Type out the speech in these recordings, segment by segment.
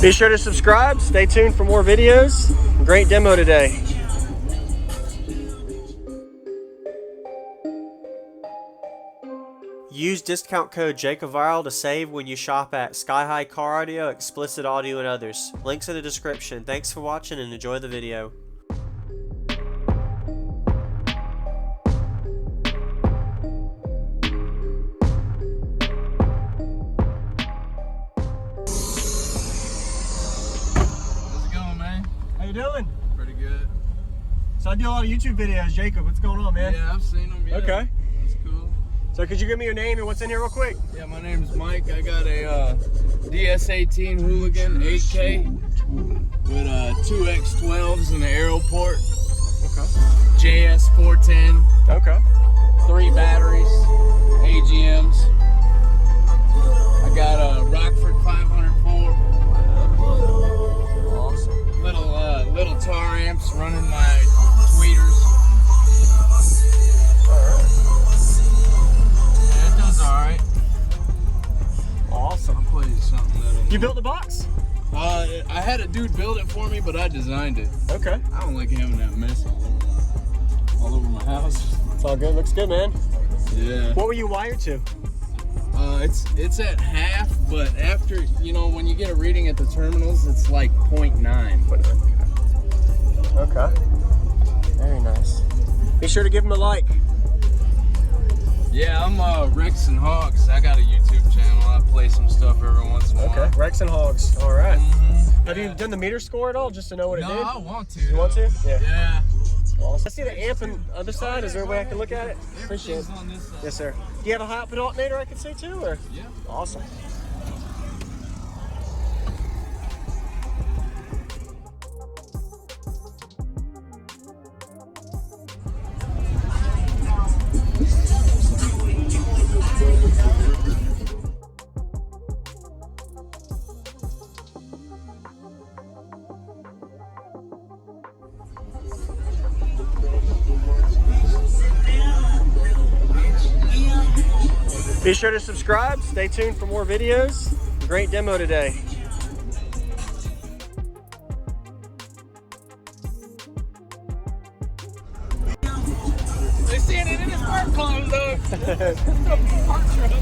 Be sure to subscribe, stay tuned for more videos. Great demo today. Use discount code JacobViral to save when you shop at Sky High Car Audio, Xplicit Audio, and others. Links in the description. Thanks for watching and enjoy the video. How's it going, man? How you doing? Pretty good. So I do a lot of YouTube videos. Jacob, what's going on, man? Yeah, I've seen them. Yeah. Okay. That's cool. So could you give me your name and what's in here real quick? Yeah, my name's Mike. I got a DS18 Hooligan 8K with 2 X12s and an Aeroport. Okay. JS410. Okay. 3 batteries. AGMs. I got a Rockford 504. Awesome. Little Taramps running my tweeters. Alright. Awesome. I'll play you something that'll... You built the box? I had a dude build it for me, but I designed it. Okay. I don't like having that mess all over my house. It's all good. Looks good, man. Yeah. What were you wired to? It's at half, but after, you know, when you get a reading at the terminals, it's like 0.9. Okay. Very nice. Be sure to give him a like. Yeah, I'm Rex and Hogs. I got a YouTube channel. I play some stuff every once in a while. Okay. Rex and Hogs. All right. Mm-hmm. Have you done the meter score at all, just to know what it did? No, I want to. You want to? Yeah. Yeah. Awesome. I see the amp on the other side. Is there a way I can look at it? Appreciate it. Everything's on this side. Yes, sir. Do you have a high output alternator I can see too, or? Yeah. Awesome. Be sure to subscribe, stay tuned for more videos. Great demo today. They seeing it in his park clothes, though. Park truck.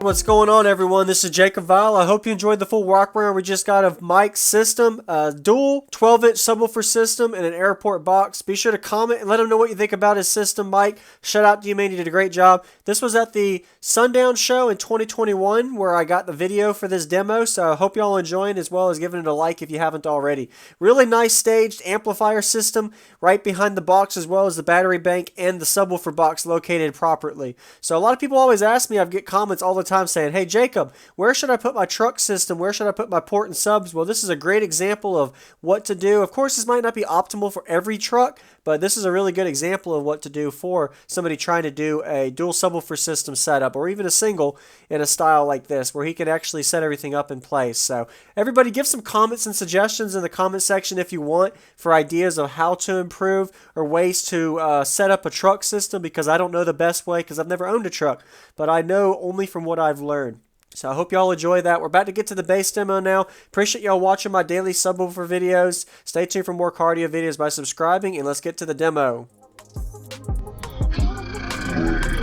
What's going on, everyone? This is JacobViral. I hope you enjoyed the full walk around we just got of Mike's system, a dual 12-inch subwoofer system and an Aeroport box. Be sure to comment and let him know what you think about his system, Mike. Shout out to you, man. You did a great job. This was at the Sundown show in 2021 where I got the video for this demo, so I hope y'all enjoying as well as giving it a like if you haven't already. Really nice staged amplifier system right behind the box, as well as the battery bank and the subwoofer box located properly. So a lot of people always ask me, I get comments all the time saying, hey Jacob, where should I put my truck system? Where should I put my port and subs? Well, this is a great example of what to do. Of course, this might not be optimal for every truck, but this is a really good example of what to do for somebody trying to do a dual subwoofer system setup, or even a single in a style like this, where he can actually set everything up in place. So everybody give some comments and suggestions in the comment section if you want for ideas of how to improve or ways to set up a truck system, because I don't know the best way because I've never owned a truck, but I know only from what I've learned. So I hope y'all enjoy that. We're about to get to the bass demo now. Appreciate y'all watching my daily subwoofer videos. Stay tuned for more cardio videos by subscribing, and let's get to the demo.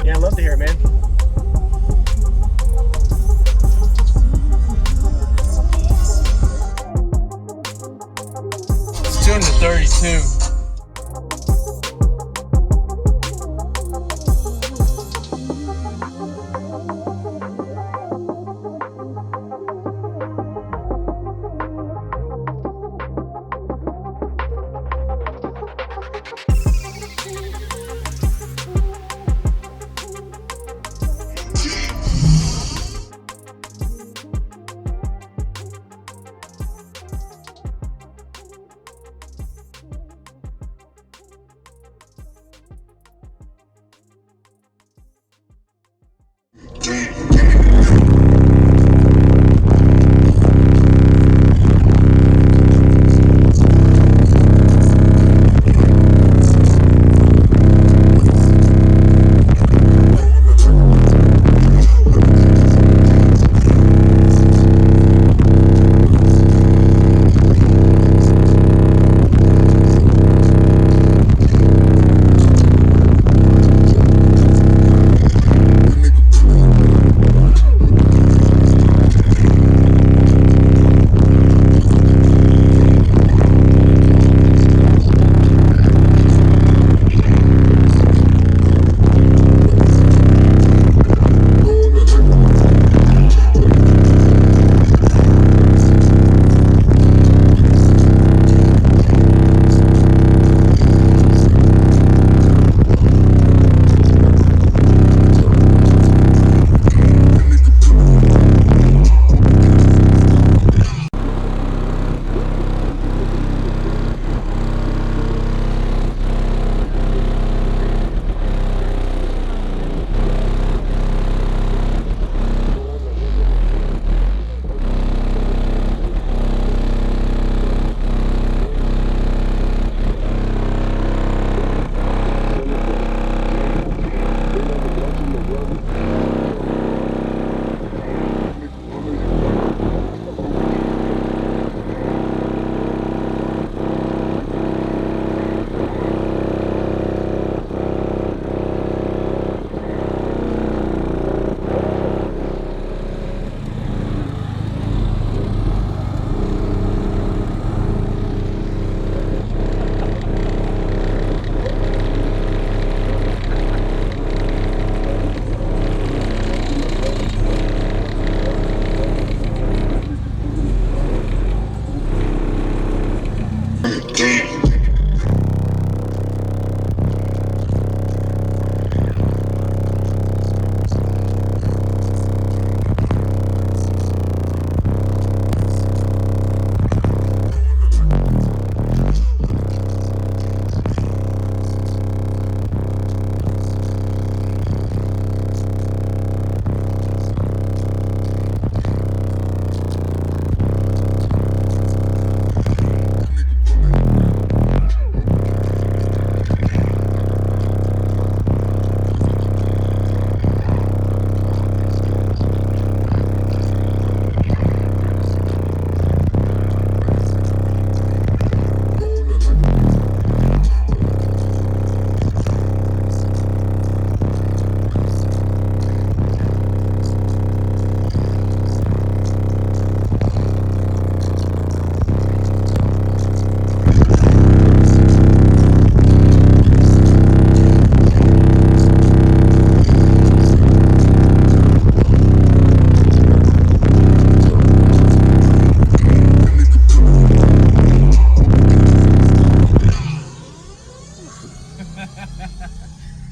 Yeah, I'd love to hear it, man. It's tuned to 32.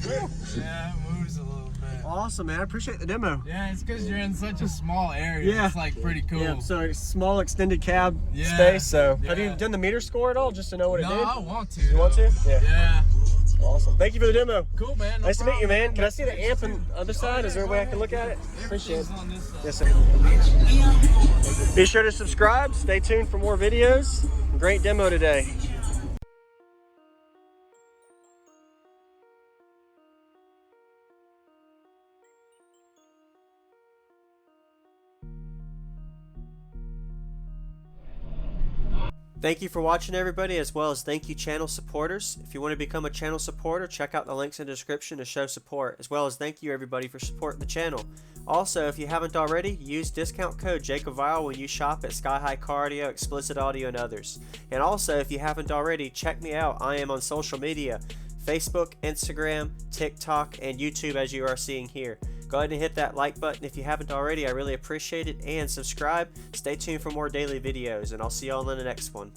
Yeah, it moves a little bit. Awesome, man. I appreciate the demo. Yeah, it's because you're in such a small area. Yeah. It's like pretty cool. Yeah, so a small extended cab Yeah. space. So, have Yeah. you done the meter score at all, just to know what it No, did? I want to. You want to? Yeah. Yeah. Awesome. Thank you for the demo. Cool, man. No Nice to meet you, problem. man. Can I see the amp on the other side? Is there a way I can look at it? Appreciate it. Everything's on this side. Yes, sir. Be sure to subscribe. Stay tuned for more videos. Great demo today. Thank you for watching, everybody, as well as thank you channel supporters. If you want to become a channel supporter, check out the links in the description to show support, as well as thank you everybody for supporting the channel. Also, if you haven't already, use discount code JacobViral when you shop at Sky High Car Audio, Xplicit Audio, and others. And also, if you haven't already, check me out. I am on social media, Facebook, Instagram, TikTok, and YouTube, as you are seeing here. Go ahead and hit that like button if you haven't already. I really appreciate it. And subscribe. Stay tuned for more daily videos, and I'll see y'all in the next one.